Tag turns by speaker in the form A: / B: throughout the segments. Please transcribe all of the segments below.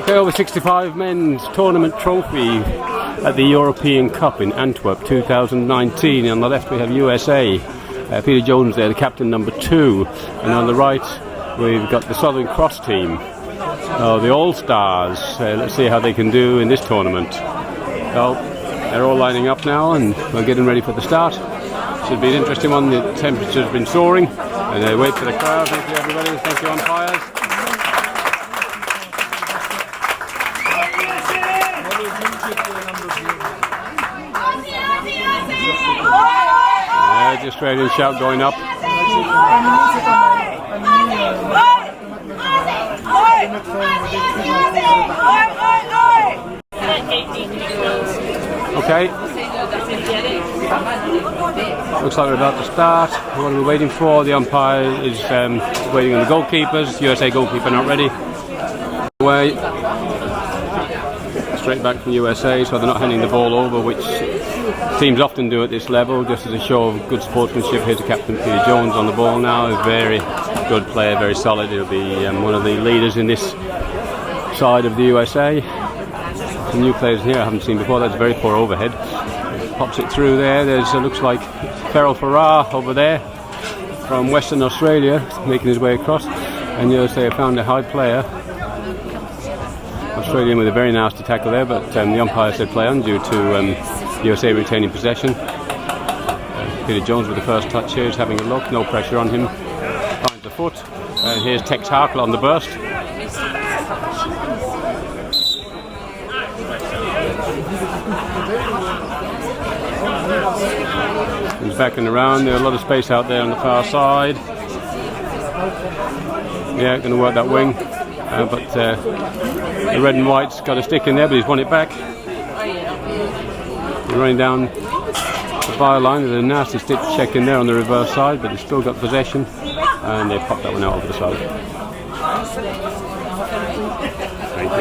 A: Okay, over 65 men's tournament trophy at the European Cup in Antwerp 2019. On the left we have USA, Peter Jones there, the captain number 2, and on the right we've got the Southern Cross team, the All-Stars. Let's see how they can do in this tournament. Well, they're all lining up now and we're getting ready for the start. Should be an interesting one. The temperature's been soaring and they wait for the crowd. Thank you everybody, thank you umpires. The Australian shout going up. Okay. Looks like we're about to start. What are we waiting for? The umpire is waiting on the goalkeepers. USA goalkeeper not ready. Away. Straight back from USA, so they're not handing the ball over, which teams often do at this level, just as a show of good sportsmanship. Here's the captain, Peter Jones, on the ball now. A very good player, very solid. He'll be one of the leaders in this side of the USA. Some new players here I haven't seen before. That's very poor overhead. Pops it through there. There's looks like Ferrell Farrar over there from Western Australia, making his way across. And USA found a high player. Australian with a very nasty tackle there, but the umpire said play on due to USA retaining possession. Peter Jones with the first touch here is having a look, no pressure on him. Finds the foot. Here's Tex Harkle on the burst. He's backing around. There's a lot of space out there on the far side. Yeah, going to work that wing. But the red and white's got a stick in there, but he's won it back. He's running down the byline. There's a nasty stick check in there on the reverse side, but he's still got possession. And they pop that one out over the side. Thank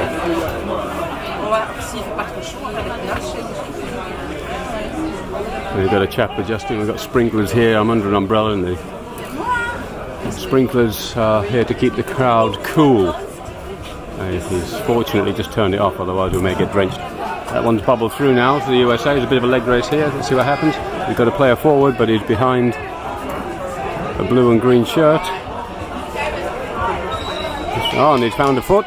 A: you. We've got a chap adjusting. We've got sprinklers here. I'm under an umbrella, and the sprinklers are here to keep the crowd cool. He's fortunately just turned it off, otherwise we may get drenched. That one's bubbled through now to the USA. There's a bit of a leg race here. Let's see what happens. We've got a player forward, but he's behind a blue and green shirt. Oh, and he's found a foot.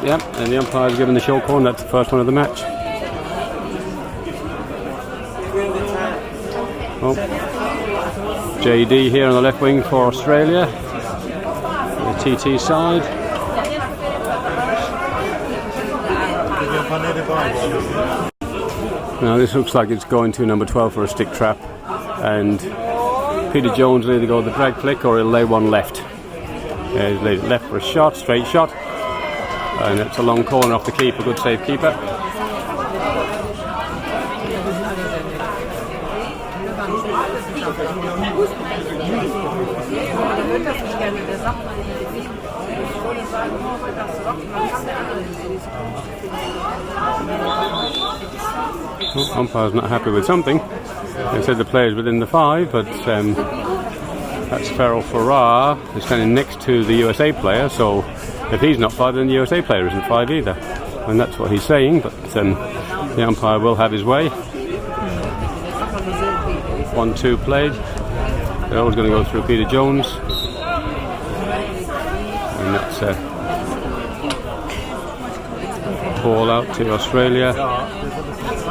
A: Yep, and the umpire's given the show corner. That's the first one of the match. Oh. JD here on the left wing for Australia. The TT side. Now this looks like it's going to number 12 for a stick trap, and Peter Jones will either go the drag flick or he'll lay one left. He's laid it left for a shot, straight shot, and it's a long corner off the keeper, good save keeper. Well, umpire's not happy with something. They said the player's within the 5, but that's Ferrell Farrar. He's standing next to the USA player, so if he's not 5, then the USA player isn't 5 either. And that's what he's saying, but the umpire will have his way. 1-2 played. They're always going to go through Peter Jones. And that's ball out to Australia.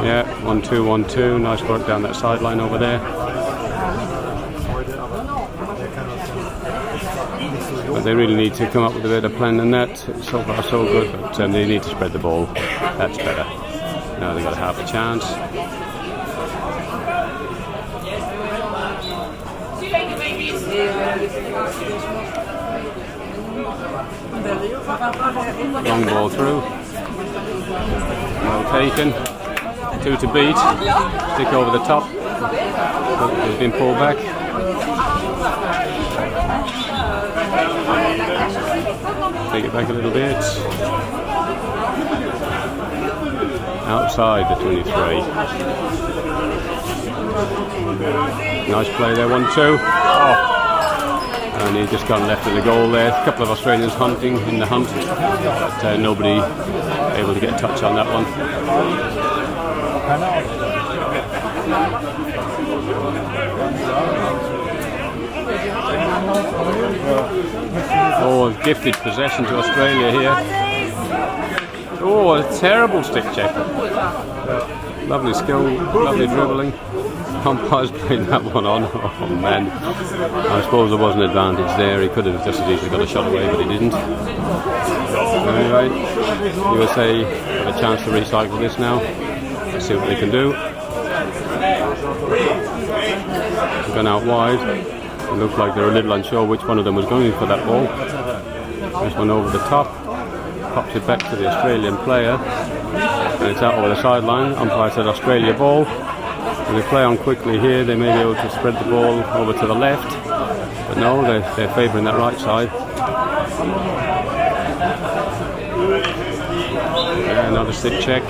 A: Yeah, 1-2, 1-2. Nice work down that sideline over there. But they really need to come up with a better plan than that. So far so good, but they need to spread the ball. That's better. Now they've got half a chance. Long ball through. Well taken. 2 to beat. Stick over the top. He's been pulled back. Take it back a little bit. Outside the 23. Nice play there, 1-2. Oh. And he's just gone left of the goal there. A couple of Australians hunting in the hunt, but nobody able to get a touch on that one. Oh, gifted possession to Australia here. Oh, a terrible stick check. Lovely skill, lovely dribbling. Umpire's playing that one on. Oh man, I suppose there was an advantage there. He could have just as easily got a shot away, but he didn't. Anyway, USA have a chance to recycle this now. Let's see what they can do. Gone out wide. It looked like they were a little unsure which one of them was going for that ball. This one over the top. Pops it back to the Australian player. And it's out over the sideline. Umpire said Australia ball. If they play on quickly here, they may be able to spread the ball over to the left. But no, they're favouring that right side. Yeah, another stick check.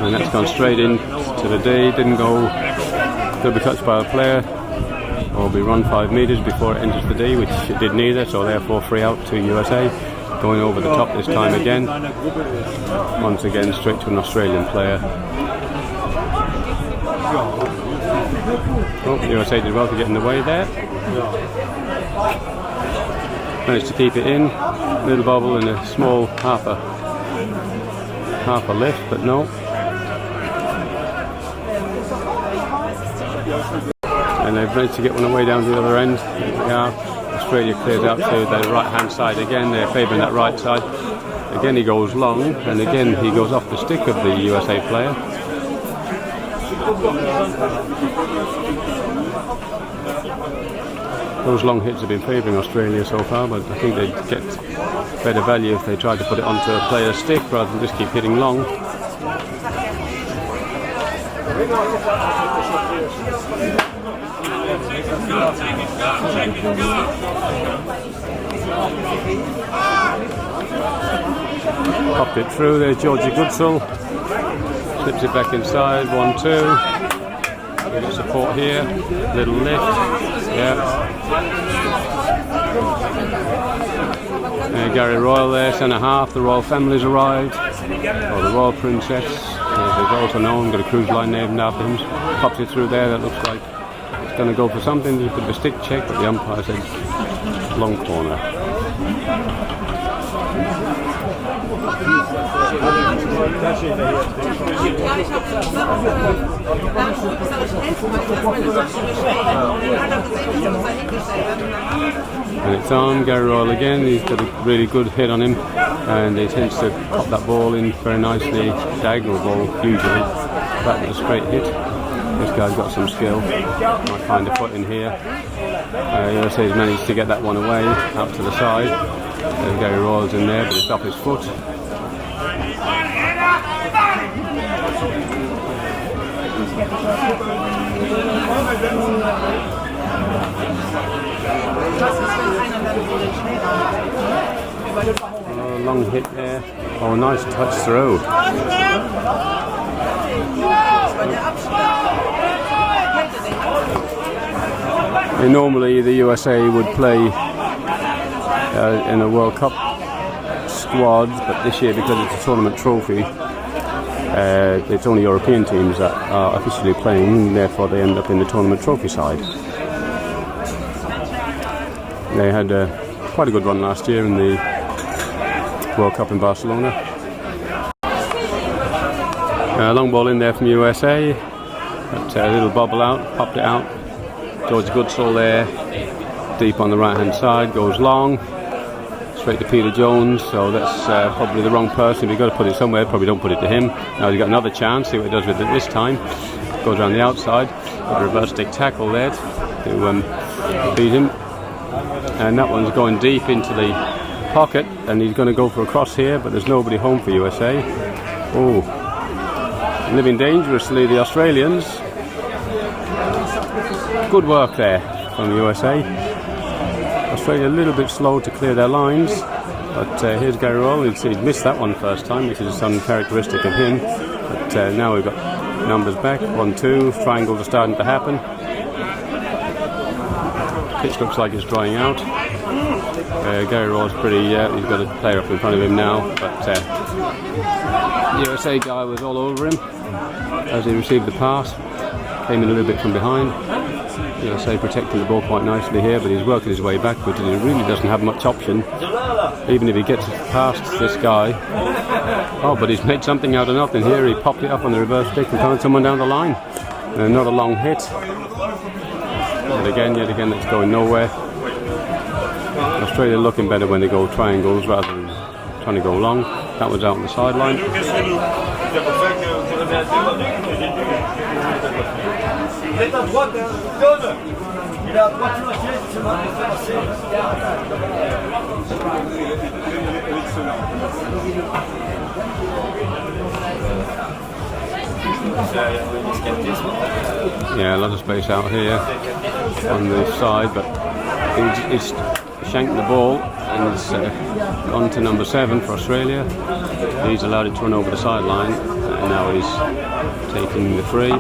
A: And that's gone straight in to the D. Didn't go. Could be touched by a player or be run 5 metres before it enters the D, which it did neither, so therefore free out to USA. Going over the top this time again. Once again straight to an Australian player. Oh, USA did well to get in the way there. Managed to keep it in. Little bobble and a small half a lift, but no. And they've managed to get one away down to the other end. Yeah. Australia clears out to the right hand side again. They're favouring that right side. Again he goes long, and again he goes off the stick of the USA player. Those long hits have been favouring Australia so far, but I think they'd get better value if they tried to put it onto a player's stick rather than just keep hitting long. Popped it through, there's Georgie Goodsall. Slips it back inside, 1-2. Bit support here, little lift, yeah. Gary Royal there, centre half, the royal family's arrived, or the royal princess, as is also known, got a cruise line named after him. Pops it through there, that looks like it's going to go for something, a bit of a stick check, but the umpire said long corner. And it's on, Gary Royal again, he's got a really good hit on him and he tends to pop that ball in very nicely, diagonal ball usually, that was a straight hit. This guy's got some skill, might find a foot in here. USA has managed to get that one away, out to the side. There's Gary Royal's in there, but it's off his foot. Oh, long hit there. Oh, nice touch through. Normally the USA would play in a World Cup squad, but this year because it's a tournament trophy, it's only European teams that are officially playing, and therefore they end up in the tournament trophy side. They had quite a good run last year in the World Cup in Barcelona. Long ball in there from USA, but a little bobble out, popped it out. George Goodsall there, deep on the right hand side, goes long, straight to Peter Jones, so that's probably the wrong person. If you've got to put it somewhere, probably don't put it to him. Now he's got another chance, see what he does with it this time. Goes around the outside, got a reverse stick tackle there to beat him. And that one's going deep into the pocket, and he's going to go for a cross here, but there's nobody home for USA. Oh, living dangerously, the Australians. Good work there from the USA. Australia a little bit slow to clear their lines. But here's Gary Roll. He'd missed that one first time, which is uncharacteristic of him. But now we've got numbers back. 1-2. Triangles are starting to happen. Pitch looks like it's drying out. Gary Roll's pretty. He's got a player up in front of him now. But the USA guy was all over him as he received the pass. Came in a little bit from behind. USA protecting the ball quite nicely here, but he's working his way backwards and he really doesn't have much option, even if he gets past this guy. Oh, but he's made something out of nothing here. He popped it up on the reverse stick and found someone down the line. Not a long hit. But again, yet again, it's going nowhere. Australia looking better when they go triangles rather than trying to go long. That was out on the sideline. Yeah, a lot of space out here on the side, but he's shanked the ball and it's on to number 7 for Australia. He's allowed it to run over the sideline and now he's taking the free.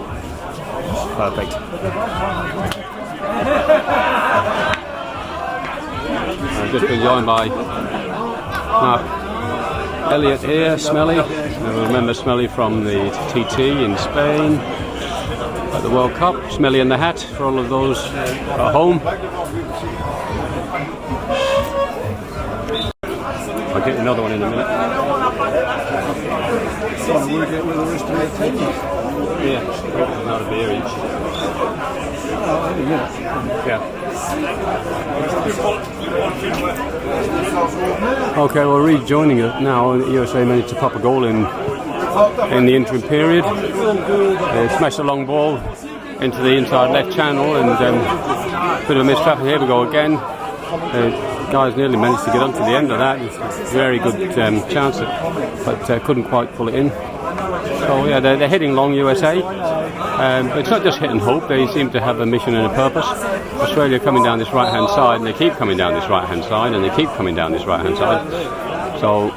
A: Perfect. Just been joined by Mark Elliott here, Smelly. I remember Smelly from the TT in Spain at the World Cup. Smelly in the hat for all of those at home. I'll get another one in a minute. Yeah, not a beer each. Yeah. Okay, well, rejoining it now. USA managed to pop a goal in the interim period. They smashed a long ball into the inside left channel and bit of a mistrap. Here we go again. Guys nearly managed to get onto the end of that. Very good chance, but couldn't quite pull it in. So yeah, they're hitting long, USA. But it's not just hit and hope. They seem to have a mission and a purpose. Australia coming down this right-hand side, and they keep coming down this right-hand side, and they keep coming down this right-hand side. So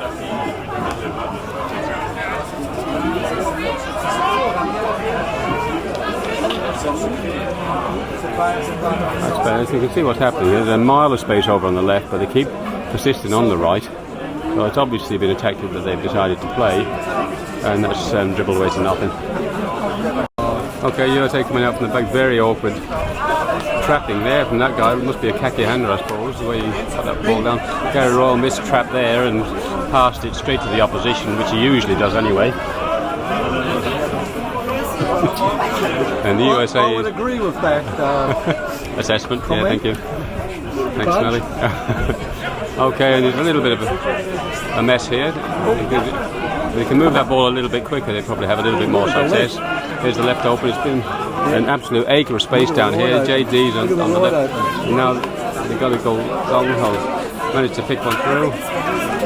A: that's better. So you can see what's happening. There's a mile of space over on the left, but they keep persisting on the right. So it's obviously been a tactic that they've decided to play, and that's dribble away to nothing. Okay, USA coming out from the back, very awkward trapping there from that guy. It must be a khaki hander, I suppose, the way he put that ball down. Gary Royal missed trap there and passed it straight to the opposition, which he usually does anyway. And the USA
B: I would agree with that
A: assessment. Comment. Yeah, thank you. Thanks, Smelly. Okay, and there's a little bit of a mess here. If they can move that ball a little bit quicker, they probably have a little bit more success. Here's the left open. It's been an absolute acre of space down here. JD's on the left. And now they've got to go long. Managed to pick one through.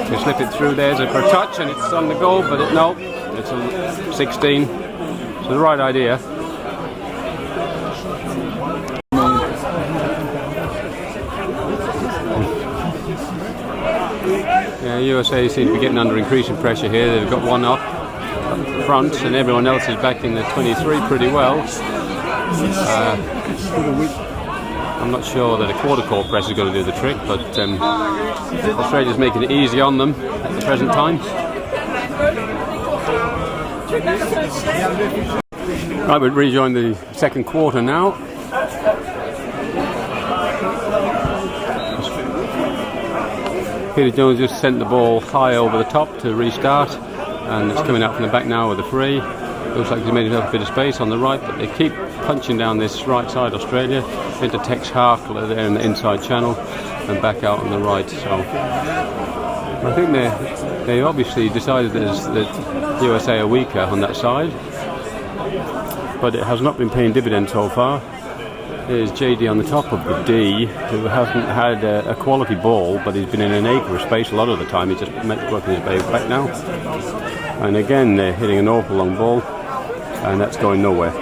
A: They slip it through there for a touch, and it's on the goal, but no, it's a 16. So the right idea. Yeah, USA seem to be getting under increasing pressure here. They've got one up front and everyone else is back in the 23 pretty well. I'm not sure that a quarter court press is going to do the trick, but Australia's making it easy on them at the present time. Right, we'll rejoin the second quarter now. Peter Jones just sent the ball high over the top to restart, and it's coming out from the back now with a free. Looks like he's made himself a bit of space on the right, but they keep punching down this right side. Australia into Tex Harkler there in the inside channel and back out on the right. So I think they obviously decided that USA are weaker on that side, but it has not been paying dividends so far. There's JD on the top of the D, who hasn't had a quality ball, but he's been in an acre of space a lot of the time. He's just working his way back now. And again, they're hitting an awful long ball, and that's going nowhere.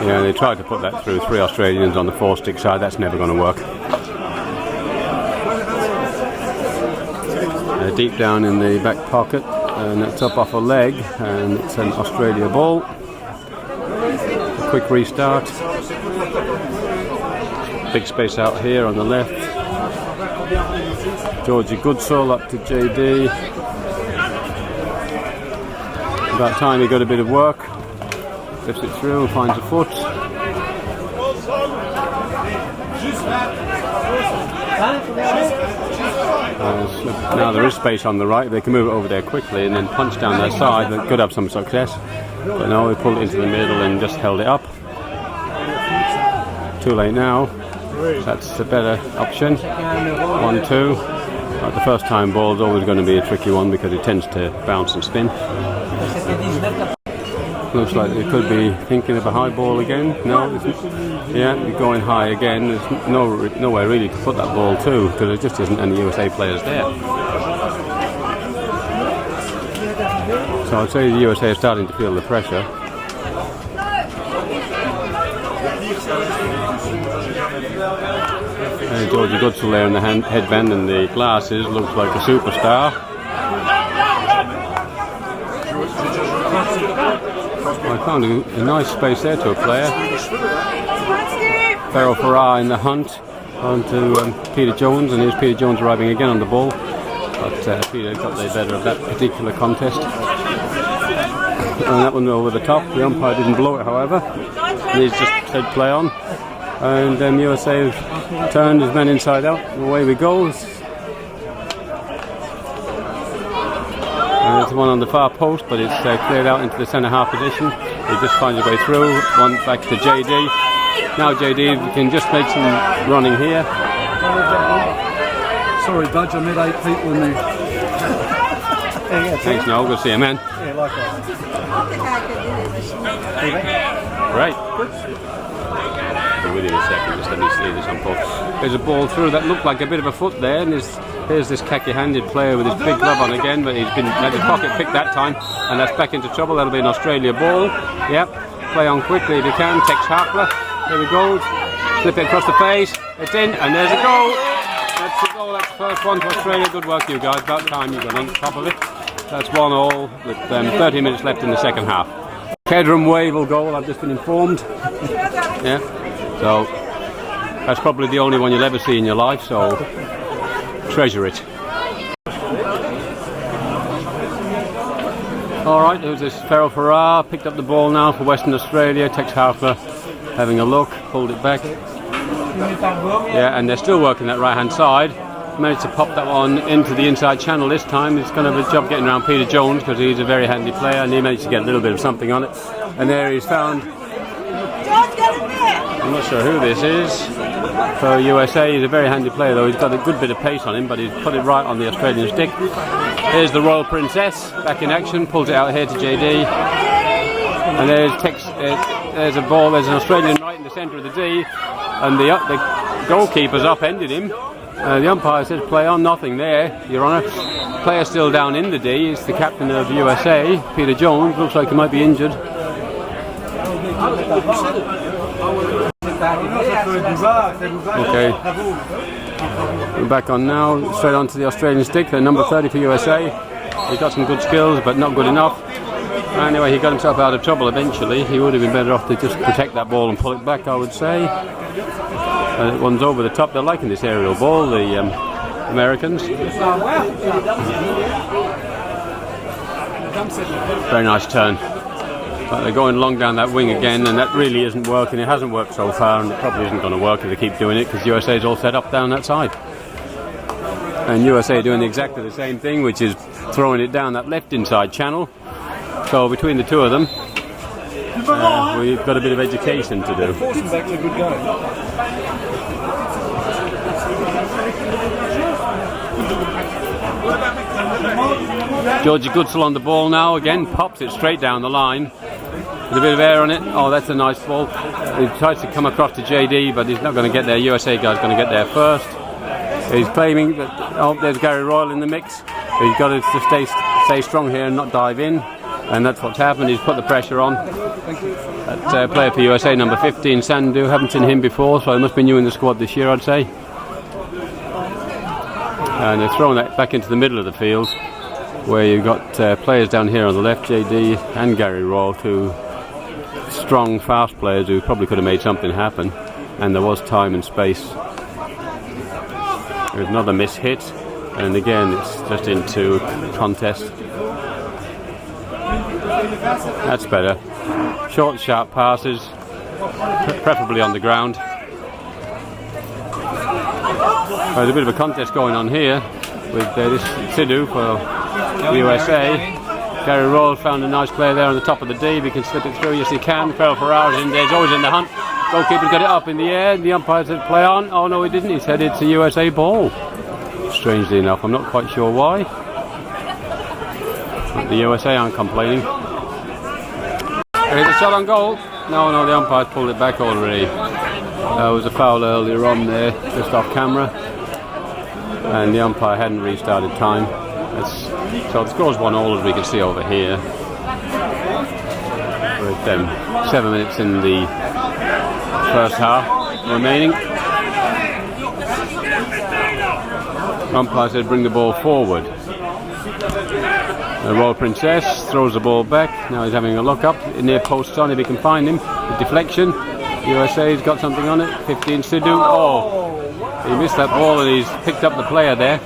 A: Yeah, they tried to put that through 3 Australians on the 4-stick side. That's never going to work. Deep down in the back pocket, and it's up off a leg, and it's an Australia ball. A quick restart. Big space out here on the left. Georgie Goodsall up to JD. About time he got a bit of work. Lifts it through and finds a foot. Now there is space on the right. They can move it over there quickly and then punch down their side. They could have some success. But no, they pulled it into the middle and just held it up. Too late now. That's a better option. 1-2. The first time ball is always going to be a tricky one because it tends to bounce and spin. Looks like they could be thinking of a high ball again. No, yeah, you're going high again. There's nowhere really to put that ball to because there just isn't any USA players there. So I'd say the USA are starting to feel the pressure. Georgie Goodsall there in the headband and the glasses looks like a superstar. I found a nice space there to a player. Farrell Farrar in the hunt onto Peter Jones, and here's Peter Jones arriving again on the ball. But Peter got the better of that particular contest. And that one over the top. The umpire didn't blow it, however. He's just said play on. And USA have turned his men inside out. Away we go. There's one on the far post, but it's cleared out into the centre half position. He just finds his way through. One back to JD. Now JD can just make some running here.
B: Sorry, Budge, I met 8 people in there.
A: Thanks, Noel. Good to see you, man.
B: Yeah, likewise.
A: Right. Within a second, just let me see this on post. There's a ball through that looked like a bit of a foot there, and here's this khaki-handed player with his big glove on again, but he's been let his pocket pick that time, and that's back into trouble. That'll be an Australia ball. Yep, play on quickly if you can. Tex Harper, there we go. Flip it across the face. It's in, and there's a goal. That's the goal. That's the first one to Australia. Good work, you guys. About time you got on top of it. That's 1-1 with 30 minutes left in the second half. Kedram Wavell goal. I've just been informed. Yeah. So that's probably the only one you'll ever see in your life, so treasure it. Alright, there's this Farrell Farrar, picked up the ball now for Western Australia. Tex Harper having a look, pulled it back. Yeah, and they're still working that right hand side. Managed to pop that one into the inside channel this time. He's going to have a job getting around Peter Jones because he's a very handy player, and he managed to get a little bit of something on it. And there he's found, I'm not sure who this is for USA. He's a very handy player though. He's got a good bit of pace on him, but he's put it right on the Australian stick. Here's the Royal Princess back in action, pulls it out here to JD. And there's there's a ball, there's an Australian right in the centre of the D, and the goalkeeper's upended him. The umpire says play on, nothing there, Your Honour. Player still down in the D. It's the captain of USA, Peter Jones. Looks like he might be injured. Okay, we're back on now, straight onto the Australian stick. They're number 30 for USA. He's got some good skills, but not good enough. Anyway, he got himself out of trouble eventually. He would have been better off to just protect that ball and pull it back, I would say. One's over the top. They're liking this aerial ball, the Americans. Very nice turn. But they're going long down that wing again, and that really isn't working. It hasn't worked so far, and it probably isn't going to work if they keep doing it, because USA is all set up down that side. And USA are doing exactly the same thing, which is throwing it down that left inside channel. So between the two of them, we've got a bit of education to do. Georgie Goodsall on the ball now, again pops it straight down the line with a bit of air on it. Oh, that's a nice ball. He tries to come across to JD, but he's not going to get there. USA guy's going to get there first. He's claiming that, oh, there's Gary Royal in the mix. He's got to stay strong here and not dive in. And that's what's happened. He's put the pressure on. That player for USA, number 15, Sandu. Haven't seen him before, so he must be new in the squad this year, I'd say. And they're throwing that back into the middle of the field, where you've got players down here on the left, JD and Gary Royal, two strong, fast players who probably could have made something happen. And there was time and space. There's another miss hit, and again it's just into contest. That's better. Short, sharp passes, preferably on the ground. There's a bit of a contest going on here with this Sidhu for the USA. Gary Royal found a nice player there on the top of the D. If he can slip it through, yes he can. Fell for hours in there. He's always in the hunt. Goalkeeper's got it up in the air. The umpire said play on. Oh no, he didn't. He said it's a USA ball. Strangely enough, I'm not quite sure why. But the USA aren't complaining. Here's a shot on goal. No, the umpire's pulled it back already. There was a foul earlier on there, just off camera. And the umpire hadn't restarted time. So the score's 1-1 as we can see over here. With 7 minutes in the first half remaining. Umpire said bring the ball forward. The Royal Princess throws the ball back. Now he's having a look up. Near posts on if he can find him. The deflection. USA's got something on it. 15 Sidhu. Oh, he missed that ball and he's picked up the player there.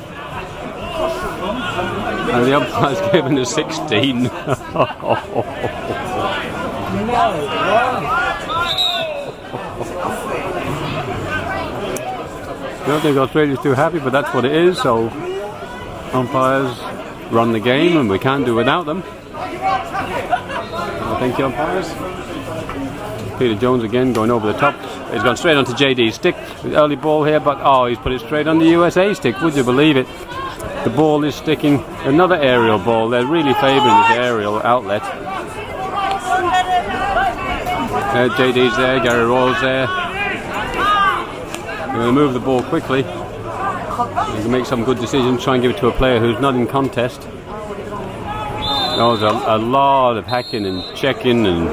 A: And the umpire's given a 16. I don't think Australia's too happy, but that's what it is. So umpires run the game and we can't do without them. Well, thank you, umpires. Peter Jones again going over the top. He's gone straight onto JD's stick. Early ball here, but oh, he's put it straight on the USA stick. Would you believe it? The ball is sticking. Another aerial ball. They're really favouring this aerial outlet. JD's there, Gary Royal's there. They're going to move the ball quickly. They can make some good decisions, try and give it to a player who's not in contest. There's a lot of hacking and checking and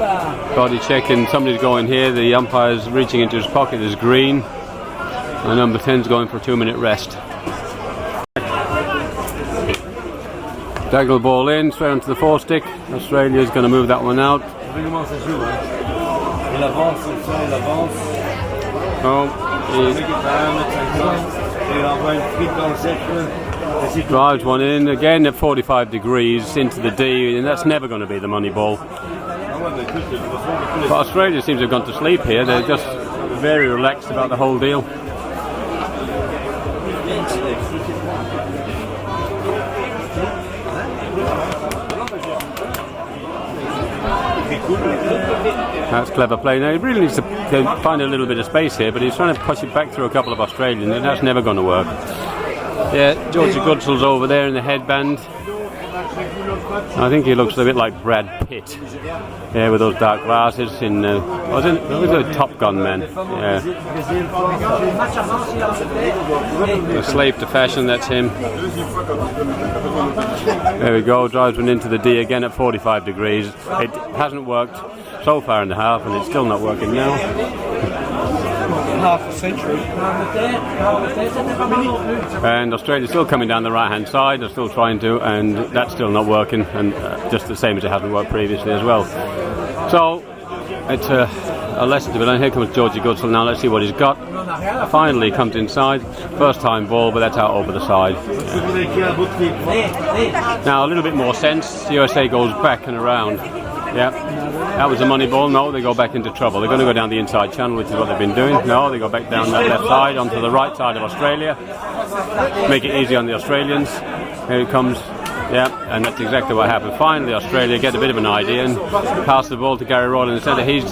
A: body checking. Somebody's going here, the umpire's reaching into his pocket, there's green. And number 10's going for a 2-minute rest. Diagonal ball in, straight onto the four-stick. Australia's going to move that one out. He drives one in again at 45 degrees into the D, and that's never going to be the money ball. But Australia seems to have gone to sleep here. They're just very relaxed about the whole deal. That's clever play. Now he really needs to find a little bit of space here, but he's trying to push it back through a couple of Australians, and that's never going to work. Yeah, Georgie Goodall's over there in the headband. I think he looks a bit like Brad Pitt. Yeah, with those dark glasses. Was a Top Gun man. Yeah. A slave to fashion, that's him. There we go, drives one into the D again at 45 degrees. It hasn't worked so far in the half, and it's still not working now.
B: Half a century.
A: And Australia's still coming down the right hand side. They're still trying to, and that's still not working, and just the same as it hasn't worked previously as well. So it's a lesson to be learned. Here comes Georgie Goodall now. Let's see what he's got. Finally comes inside. First time ball, but that's out over the side. Yeah. Now a little bit more sense. USA goes back and around. Yeah, that was a money ball. No, they go back into trouble. They're going to go down the inside channel, which is what they've been doing. No, they go back down that left side onto the right side of Australia. Make it easy on the Australians. Here it comes. Yeah, and that's exactly what happened. Finally, Australia get a bit of an idea and pass the ball to Gary Royal in the centre. He's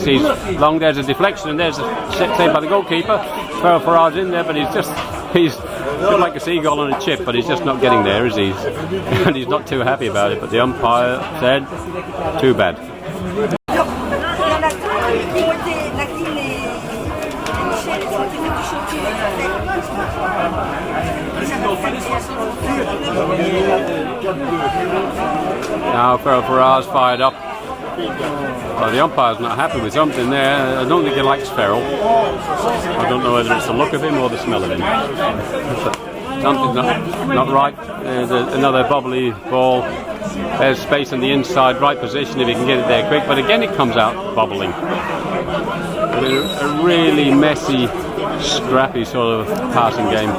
A: long. There's a deflection, and there's a save by the goalkeeper. 12 for hours in there, but he's like a seagull on a chip, but he's just not getting there, is he? And he's not too happy about it. But the umpire said, too bad. Now Ferrell Ferrar's fired up. Well, the umpire's not happy with something there. I don't think he likes Ferrell. I don't know whether it's the look of him or the smell of him. Something's not right. There's another bubbly ball. There's space on the inside, right position if you can get it there quick. But again, it comes out bubbling. A really messy, scrappy sort of passing game.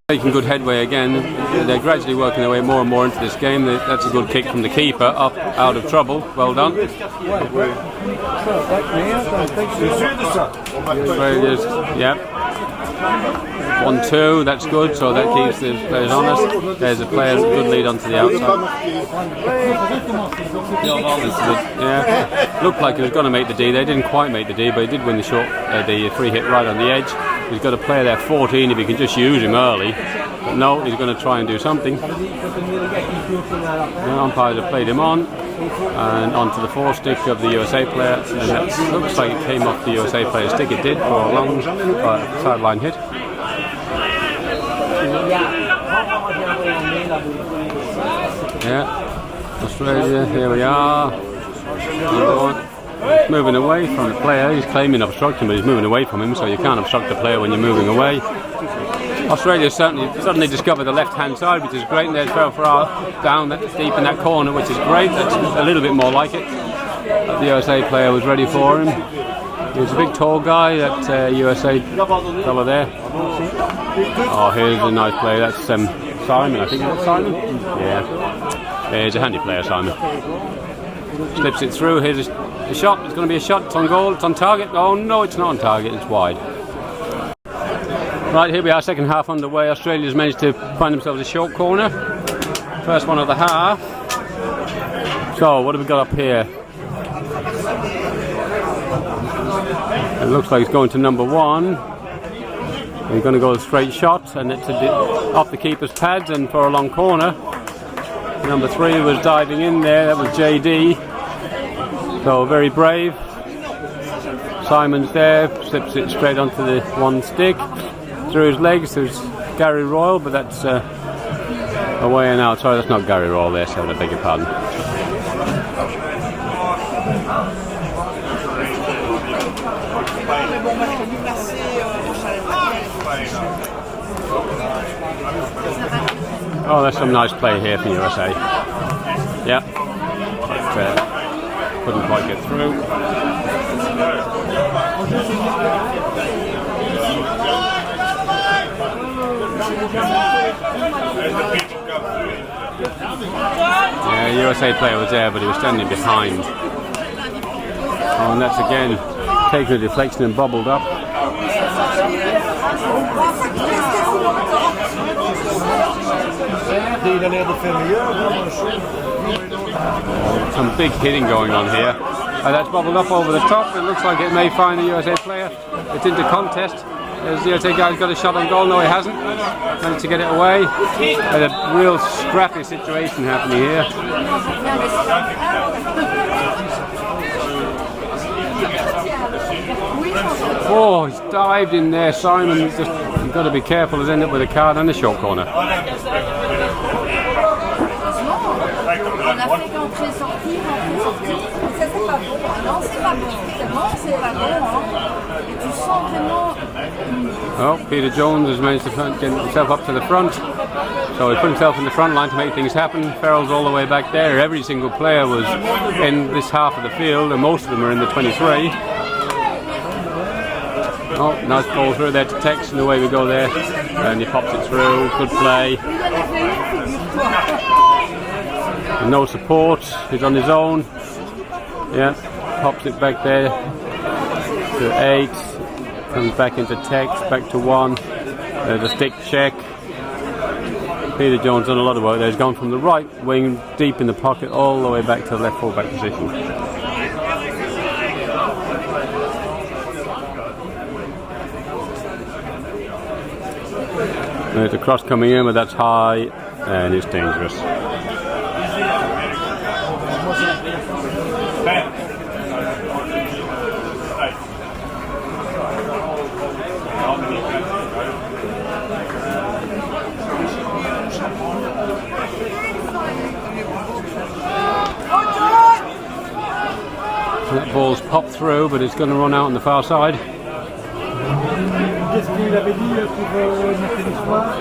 A: Making good headway again. They're gradually working their way more and more into this game. That's a good kick from the keeper, up out of trouble. Well done. Australia's, yep. 1-2, that's good, so that keeps the players honest. There's a player, good lead onto the outside. Yeah, looked like he was going to make the D. They didn't quite make the D, but he did win the the free hit right on the edge. He's got a player there 14 if he can just use him early. But no, he's going to try and do something. The umpires have played him on and onto the forestick of the USA player, and that looks like it came off the USA player's stick. It did for a long sideline hit. Yeah, Australia, here we are. Moving away from the player. He's claiming obstruction, but he's moving away from him, so you can't obstruct the player when you're moving away. Australia suddenly discovered the left-hand side, which is great, and there's Ferrell Ferrar down deep in that corner, which is great. That's a little bit more like it. The USA player was ready for him. He's a big tall guy, that USA fellow there. Oh, here's a nice play. That's Simon, I think. Is that Simon? Yeah. He's a handy player, Simon. Slips it through. Here's a shot. It's going to be a shot. It's on goal. It's on target. Oh no, it's not on target. It's wide. Right, here we are, second half underway. Australia's managed to find themselves a short corner. First one of the half. So, what have we got up here? It looks like it's going to number 1. He's going to go a straight shot, and it's off the keeper's pads and for a long corner. Number 3 was diving in there. That was JD. So, very brave. Simon's there, slips it straight onto the one stick. Through his legs, there's Gary Royal, but that's away and out. Sorry, that's not Gary Royal there, so I beg your pardon. Oh, that's some nice play here for USA. Yeah, but couldn't quite get through. Yeah, USA player was there, but he was standing behind. Oh, and that's again taken a deflection and bubbled up. Some big hitting going on here. That's bubbled up over the top. It looks like it may find the USA player. It's into contest. As the USA guy's got a shot on goal. No, he hasn't. Managed to get it away. Had a real scrappy situation happening here. Oh, he's dived in there. Simon, you've got to be careful. He's ended up with a card and a short corner. Oh, Peter Jones has managed to get himself up to the front. So he put himself in the front line to make things happen. Ferrell's all the way back there. Every single player was in this half of the field, and most of them are in the 23. Oh, nice ball through there to Tex, and away we go there. And he pops it through. Good play. And no support. He's on his own. Yeah, pops it back there to 8. Comes back into Tex, back to 1. There's a stick check. Peter Jones done a lot of work there. He's gone from the right wing, deep in the pocket, all the way back to the left full-back position. There's a cross coming in, but that's high and it's dangerous. ball's popped through, but it's going to run out on the far side.
B: Qu'est-ce qu'il avait dit pour notre histoire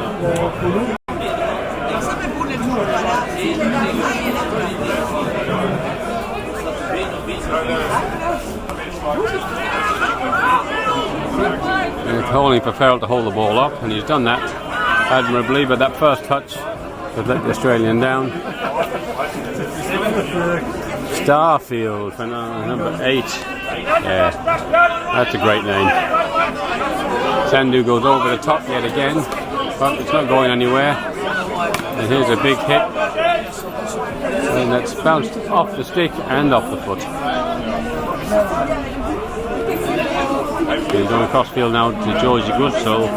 B: pour nous?
A: And it's holding for Farrell to hold the ball up, and he's done that admirably, but that first touch has let the Australian down. Starfield for number 8. Yeah, that's a great name. Sandu goes over the top yet again, but it's not going anywhere. And here's a big hit. And that's bounced off the stick and off the foot. He's going across field now to Georgie Goodsall,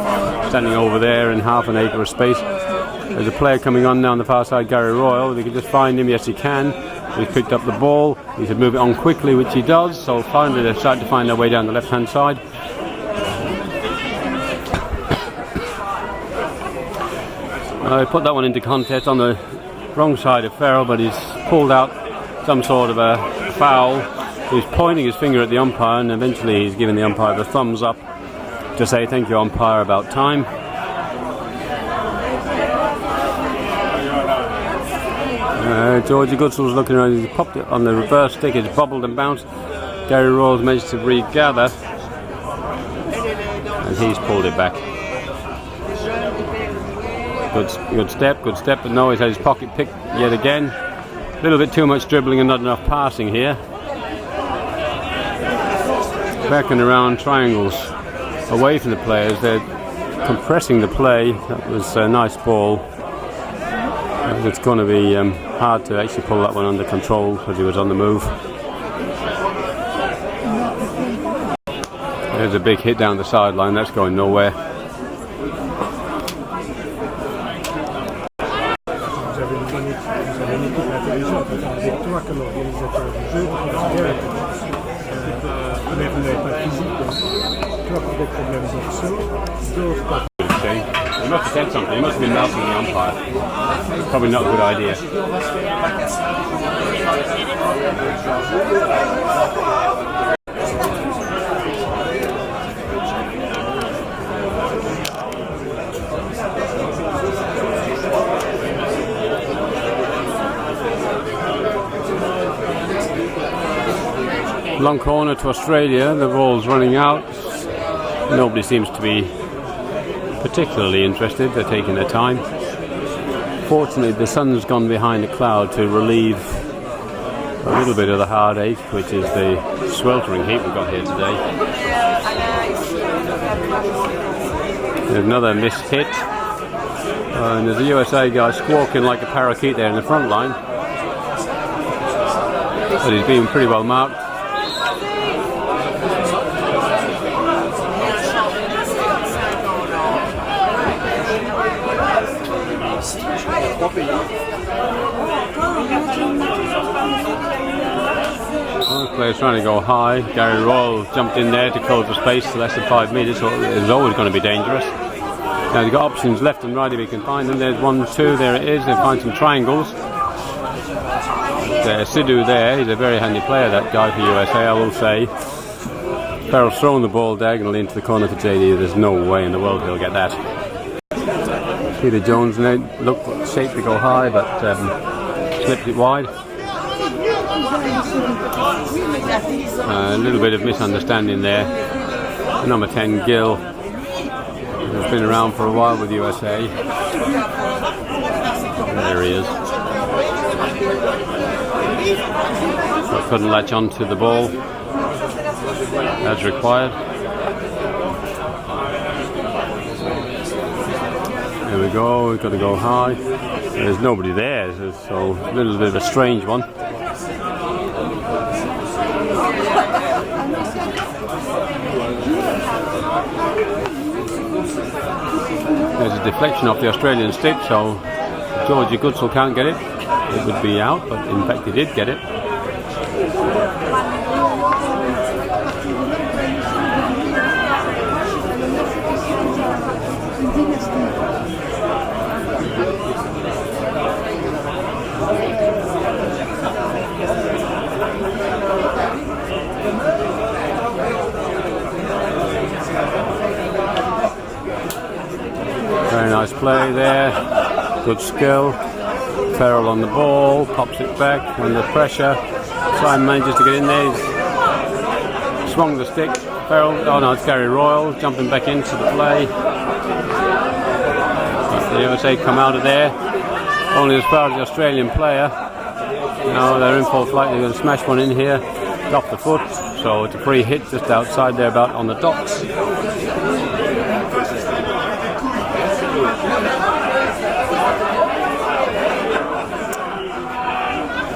A: standing over there in half an acre of space. There's a player coming on now on the far side, Gary Royal. They can just find him. Yes, he can. He's picked up the ball. He should move it on quickly, which he does. So finally they start to find their way down the left-hand side. I put that one into contest on the wrong side of Farrell, but he's pulled out some sort of a foul. He's pointing his finger at the umpire, and eventually he's giving the umpire the thumbs up to say, "Thank you, umpire, about time." Georgie Goodsall's looking around. He's popped it on the reverse stick. It's bubbled and bounced. Gary Royals managed to regather, and he's pulled it back. Good step, but no, he's had his pocket picked yet again. A little bit too much dribbling and not enough passing here. Backing around triangles away from the players. They're compressing the play. That was a nice ball. It's going to be hard to actually pull that one under control because he was on the move. There's a big hit down the sideline. That's going nowhere. He must have said something. He must have been mouthing the umpire. Probably not a good idea. Long corner to Australia. The ball's running out. Nobody seems to be particularly interested. They're taking their time. Fortunately, the sun's gone behind a cloud to relieve a little bit of the heartache, which is the sweltering heat we've got here today. There's another missed hit. And there's a USA guy squawking like a parakeet there in the front line. But he's been pretty well marked. One player's trying to go high. Gary Royal jumped in there to close the space to less than 5 metres, so it was always going to be dangerous. Now they've got options left and right if he can find them. There's 1, 2, there it is. They find some triangles. There's Sidhu there. He's a very handy player, that guy for USA, I will say. Farrell's thrown the ball diagonally into the corner for JD. There's no way in the world he'll get that. Peter Jones looked shaped to go high, but slipped it wide. A little bit of misunderstanding there. Number 10, Gill, has been around for a while with USA. There he is. But couldn't latch onto the ball as required. There we go, we've got to go high. There's nobody there, so a little bit of a strange one. There's a deflection off the Australian stick, so Georgie Goodsall can't get it. It would be out, but in fact he did get it. Very nice play there. Good skill. Ferrell on the ball, pops it back under pressure. Simon manages to get in there. He's swung the stick. Ferrell, oh no, it's Gary Royal jumping back into the play. The USA come out of there. Only as far as the Australian player. Now they're in full flight. They're going to smash one in here. Off the foot. So it's a free hit just outside there, about on the docks.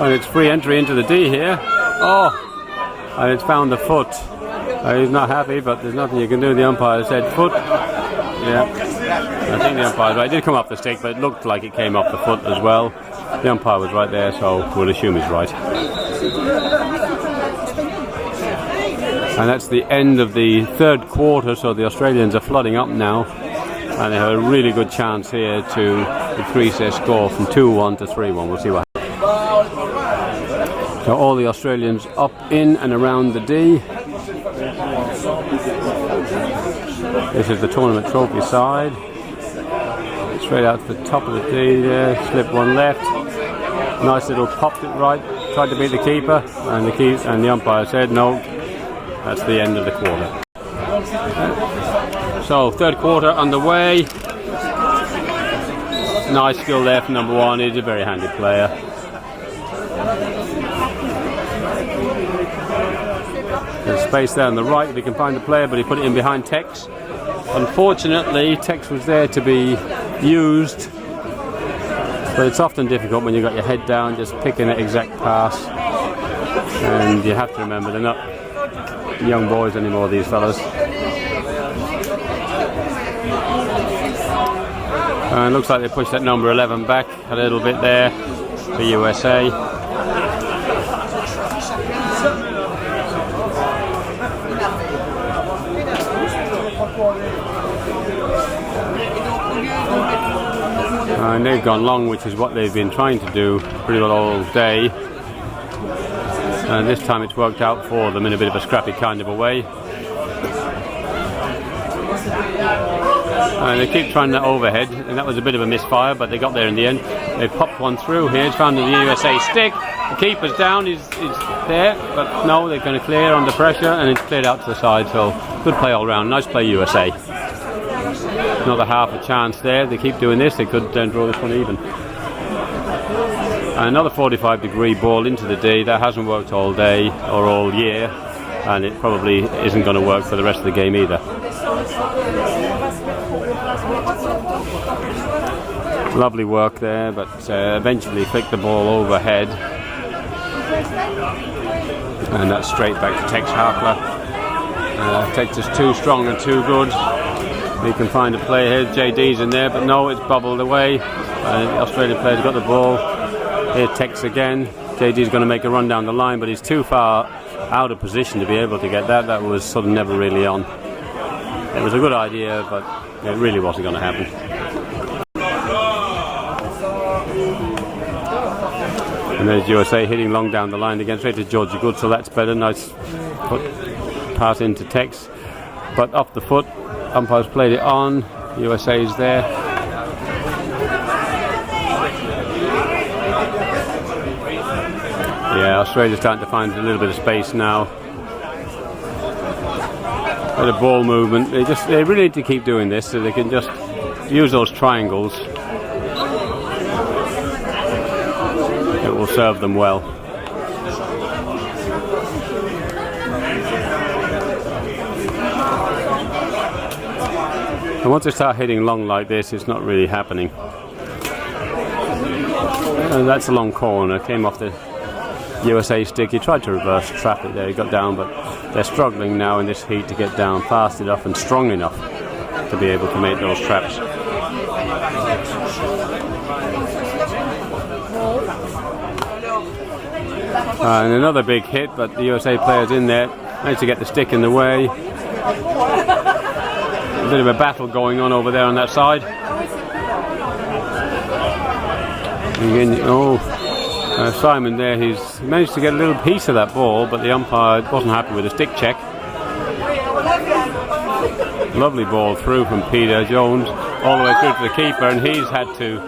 A: And it's free entry into the D here. Oh! And it's found the foot. He's not happy, but there's nothing you can do. The umpire said foot. Yeah. I think the umpire's right. It did come off the stick, but it looked like it came off the foot as well. The umpire was right there, so we'll assume he's right. And that's the end of the third quarter, so the Australians are flooding up now. And they have a really good chance here to increase their score from 2-1 to 3-1. We'll see what happens. So all the Australians up in and around the D. This is the tournament trophy side. Straight out to the top of the D there, slip one left. Nice little popped it right, tried to beat the keeper, and the umpire said no, that's the end of the quarter. So third quarter underway. Nice skill there from number one. He's a very handy player. There's space there on the right if he can find the player, but he put it in behind Tex. Unfortunately, Tex was there to be used, but it's often difficult when you've got your head down, just picking an exact pass. And you have to remember, they're not young boys anymore, these fellas. And it looks like they pushed that number 11 back a little bit there for USA. And they've gone long, which is what they've been trying to do pretty well all day. And this time it's worked out for them in a bit of a scrappy kind of a way. And they keep trying that overhead, and that was a bit of a misfire, but they got there in the end. They popped one through here. It's found in the USA stick. The keeper's down, he's there, but no, they're going to clear under pressure, and it's cleared out to the side. So good play all round. Nice play, USA. Another half a chance there. They keep doing this, they could draw this one even. And another 45-degree ball into the D. That hasn't worked all day or all year, and it probably isn't going to work for the rest of the game either. Lovely work there, but eventually flicked the ball overhead. And that's straight back to Tex Harper. Tex is too strong and too good. He can find a play here. JD's in there, but no, it's bubbled away. The Australian player's got the ball. Here's Tex again. JD's going to make a run down the line, but he's too far out of position to be able to get that. That was sort of never really on. It was a good idea, but it really wasn't going to happen. And there's USA hitting long down the line again, straight to Georgia Good, so that's better. Nice pass into Tex, but off the foot. Umpires played it on. USA's there. Yeah, Australia's starting to find a little bit of space now. Bit of ball movement. They really need to keep doing this so they can just use those triangles. It will serve them well. And once they start hitting long like this, it's not really happening. And that's a long corner. Came off the USA stick. He tried to reverse traffic there. He got down, but they're struggling now in this heat to get down fast enough and strong enough to be able to make those traps. And another big hit, but the USA player's in there. Managed to get the stick in the way. A bit of a battle going on over there on that side. Again, Simon there, he's managed to get a little piece of that ball, but the umpire wasn't happy with the stick check. Lovely ball through from Peter Jones. all the way through to the keeper, and he's had to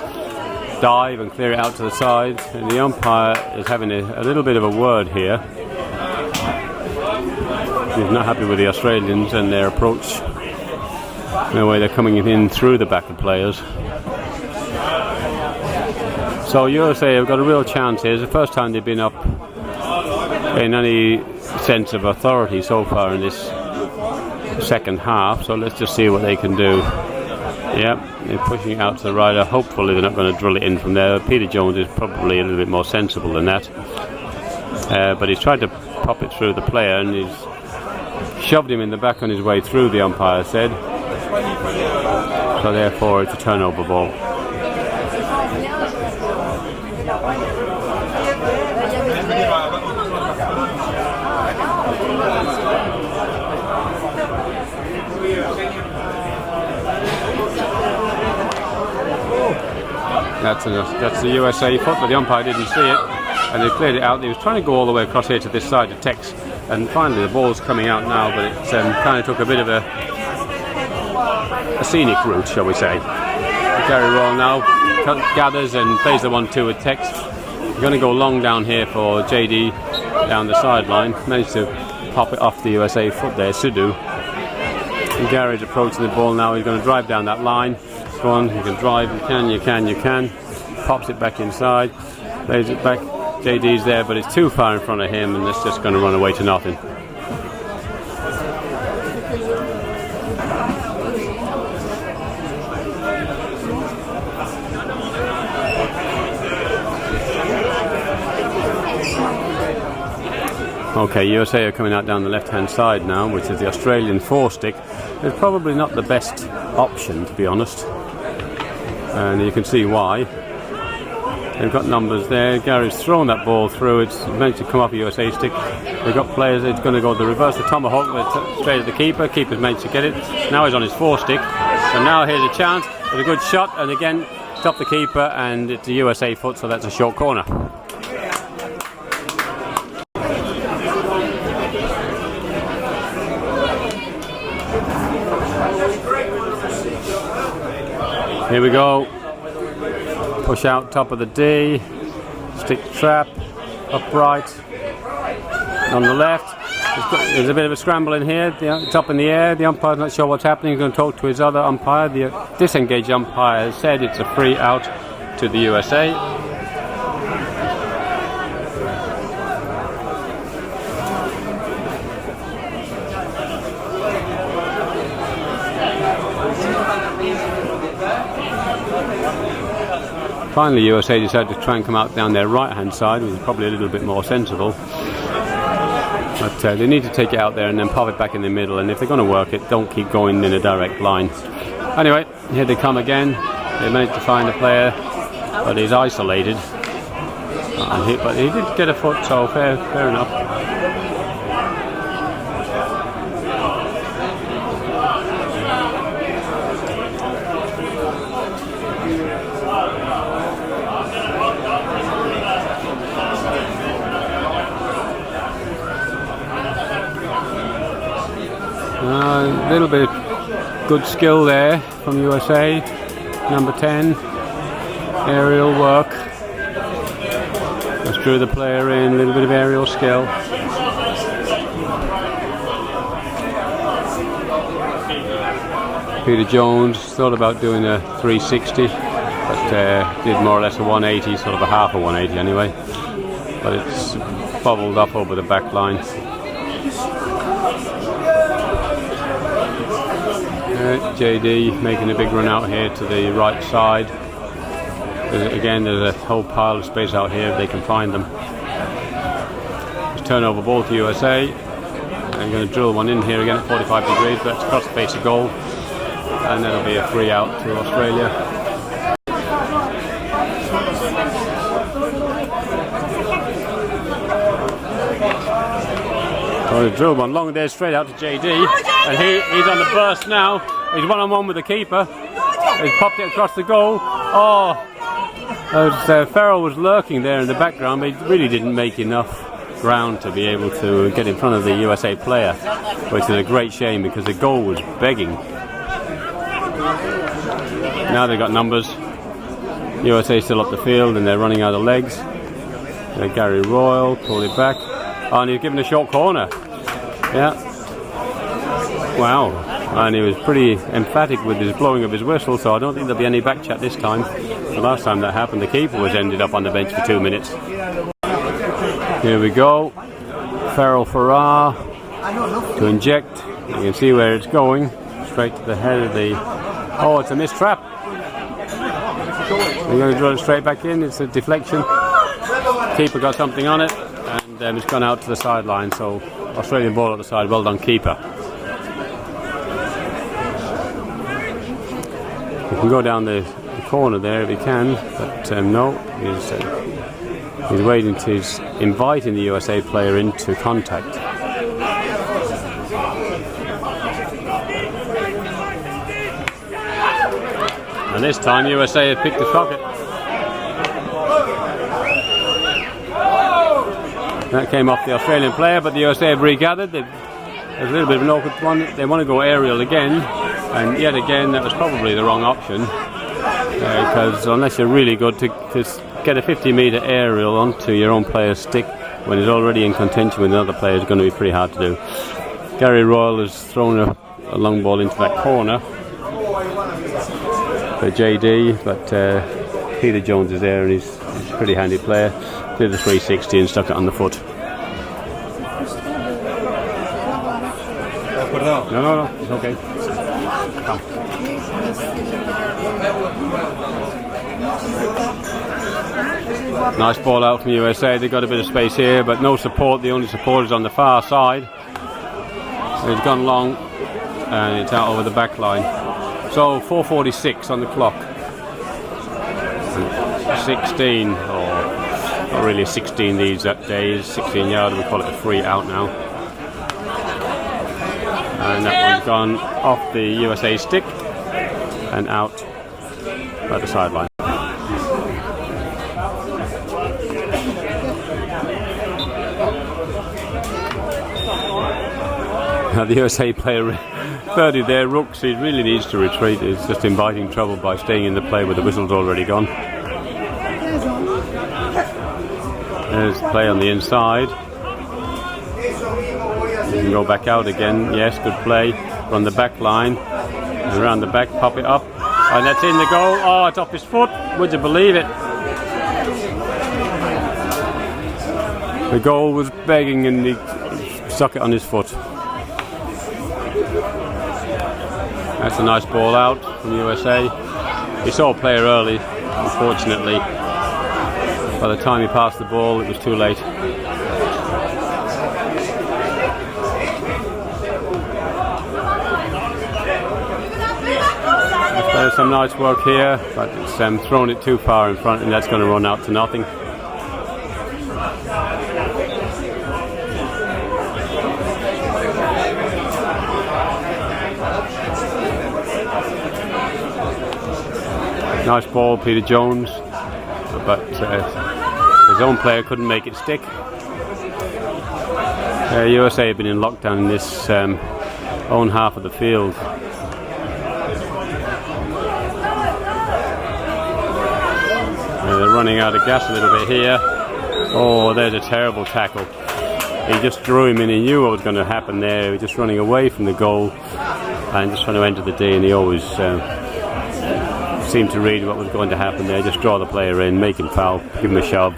A: dive and clear it out to the side, and the umpire is having a little bit of a word here. He's not happy with the Australians and their approach, the way they're coming in through the back of players. So USA have got a real chance here. It's the first time they've been up in any sense of authority so far in this second half, so let's just see what they can do. Yep, they're pushing it out to the rider. Hopefully they're not going to drill it in from there. Peter Jones is probably a little bit more sensible than that, but he's tried to pop it through the player, and he's shoved him in the back on his way through, the umpire said. So therefore it's a turnover ball. That's the USA foot, but the umpire didn't see it, and they cleared it out. He was trying to go all the way across here to this side to Tex, and finally the ball's coming out now, but it kind of took a bit of a scenic route, shall we say. Gary Roll now gathers and plays the 1-2 with Tex. We're going to go long down here for JD down the sideline. Managed to pop it off the USA foot there, Sidhu. And Gary's approaching the ball now. He's going to drive down that line. Go on, you can drive, you can. Pops it back inside, plays it back. JD's there, but it's too far in front of him, and it's just going to run away to nothing. Okay, USA are coming out down the left-hand side now, which is the Australian 4-stick. It's probably not the best option, to be honest, and you can see why. They've got numbers there. Gary's thrown that ball through. It's meant to come off a USA stick. They've got players. It's going to go the reverse. The tomahawk straight at the keeper. Keeper's meant to get it. Now he's on his 4-stick. So now here's a chance. It's a good shot, and again, stop the keeper, and it's a USA foot, so that's a short corner. Here we go. Push out top of the D. Stick trap. Upright. On the left. There's a bit of a scramble in here. It's up in the air. The umpire's not sure what's happening. He's going to talk to his other umpire. The disengaged umpire has said it's a free out to the USA. Finally, USA decided to try and come out down their right-hand side, which is probably a little bit more sensible. But they need to take it out there and then pop it back in the middle. And if they're going to work it, don't keep going in a direct line. Anyway, here they come again. They managed to find a player, but he's isolated. But he did get a foot, so fair enough. A little bit of good skill there from USA. Number 10, aerial work. Just drew the player in, a little bit of aerial skill. Peter Jones thought about doing a 360, but did more or less a 180, sort of a half a 180 anyway. But it's bubbled up over the back line. JD making a big run out here to the right side. There's a whole pile of space out here if they can find them. It's turnover ball to USA. They're going to drill one in here again at 45 degrees, but it's across the face of goal, and that'll be a free out to Australia. So the drill one long there straight out to JD, and he's on the burst now. He's one-on-one with the keeper. He's popped it across the goal. Oh, Farrell was lurking there in the background, but he really didn't make enough ground to be able to get in front of the USA player, which is a great shame because the goal was begging. Now they've got numbers. USA still up the field and they're running out of legs. Gary Royal pulled it back. Oh, and he's given a short corner. Yeah. Wow. And he was pretty emphatic with his blowing of his whistle, so I don't think there'll be any back chat this time. The last time that happened, the keeper was ended up on the bench for 2 minutes. Here we go. Farrell Farrar to inject. You can see where it's going. Straight to the head of the... Oh, it's a missed trap. They're going to draw it straight back in. It's a deflection. Keeper got something on it, and it's gone out to the sideline. So Australian ball at the side. Well done, keeper. We can go down the corner there if he can, but no, he's waiting to... He's inviting the USA player into contact. And this time USA have picked the pocket. That came off the Australian player, but the USA have regathered. There's a little bit of an awkward one. They want to go aerial again, and yet again that was probably the wrong option, because unless you're really good to get a 50-metre aerial onto your own player's stick when he's already in contention with another player is going to be pretty hard to do. Gary Royal has thrown a long ball into that corner for JD, but Peter Jones is there and he's a pretty handy player. Did the 360 and stuck it on the foot. No, it's okay. Nice ball out from USA. They've got a bit of space here, but no support. The only support is on the far side. It's gone long and it's out over the back line. So 4:46 on the clock. 16, or not really 16 these days. 16 yard. We call it a free out now. And that one's gone off the USA stick and out at the sideline. Now the USA player 30 there, Rooks, he really needs to retreat. He's just inviting trouble by staying in the play where the whistle's already gone. There's play on the inside. You can go back out again. Yes, good play. Run the back line. And around the back, pop it up. And that's in the goal. Oh, it's off his foot. Would you believe it? The goal was begging and he stuck it on his foot. That's a nice ball out from USA. He saw a player early, unfortunately. By the time he passed the ball, it was too late. There's some nice work here, but it's thrown it too far in front, and that's going to run out to nothing. Nice ball, Peter Jones, but his own player couldn't make it stick. USA have been in lockdown in this own half of the field. They're running out of gas a little bit here. Oh, there's a terrible tackle. He just drew him in. He knew what was going to happen there. He was just running away from the goal and just trying to enter the D, and he always seemed to read what was going to happen there. Just draw the player in, make him foul, give him a shove,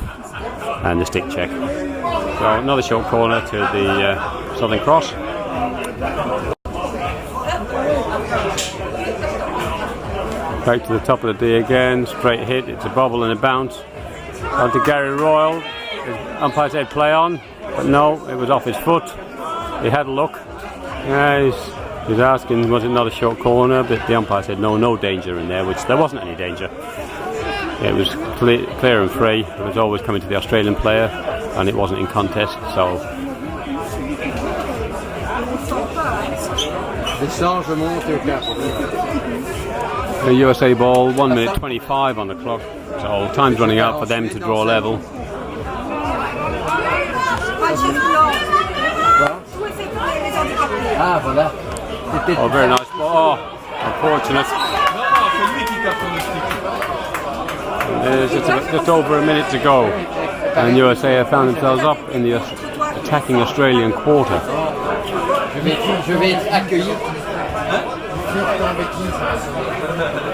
A: and the stick check. So another short corner to the Southern Cross. Back to the top of the D again, straight hit, it's a bobble and a bounce. On to Gary Royal. The umpire said play on, but no, it was off his foot. He had a look. He's asking, was it not a short corner? But the umpire said no danger in there, which there wasn't any danger. It was clear and free. It was always coming to the Australian player, and it wasn't in contest, so... The USA ball, 1 minute 25 on the clock, so time's running out for them to draw level. Oh, very nice ball. Oh, unfortunate. There's just over a minute to go, and USA have found themselves up in the attacking Australian quarter.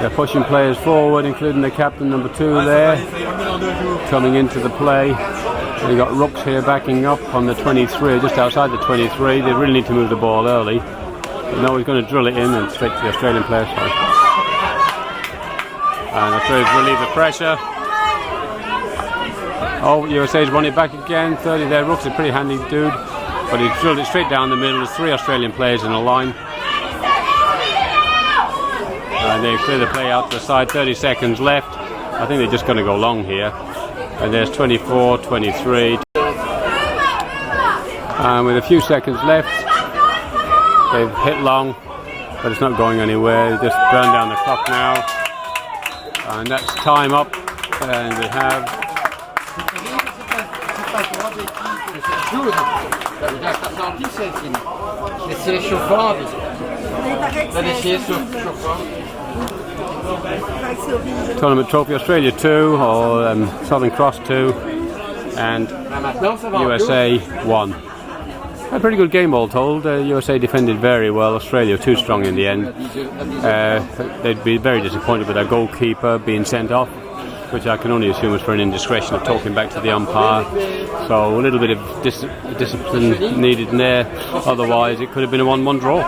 A: They're pushing players forward, including the captain number 2 there, coming into the play. They've got Rooks here backing up on the 23, just outside the 23. They really need to move the ball early. But no, he's going to drill it in and straight to the Australian player side. And Australia's relieve the pressure. Oh, USA's run it back again. 30 there. Rooks is a pretty handy dude, but he's drilled it straight down the middle. There's 3 Australian players in a line. And they clear the play out to the side. 30 seconds left. I think they're just going to go long here. And there's 24, 23. And with a few seconds left, they've hit long, but it's not going anywhere. They just burn down the clock now. And that's time up. And we have... Tournament trophy, Australia 2, or Southern Cross 2, and USA 1. A pretty good game all told. USA defended very well, Australia too strong in the end. They'd be very disappointed with their goalkeeper being sent off, which I can only assume was for an indiscretion of talking back to the umpire. So a little bit of discipline needed in there, otherwise it could have been a 1-1 draw.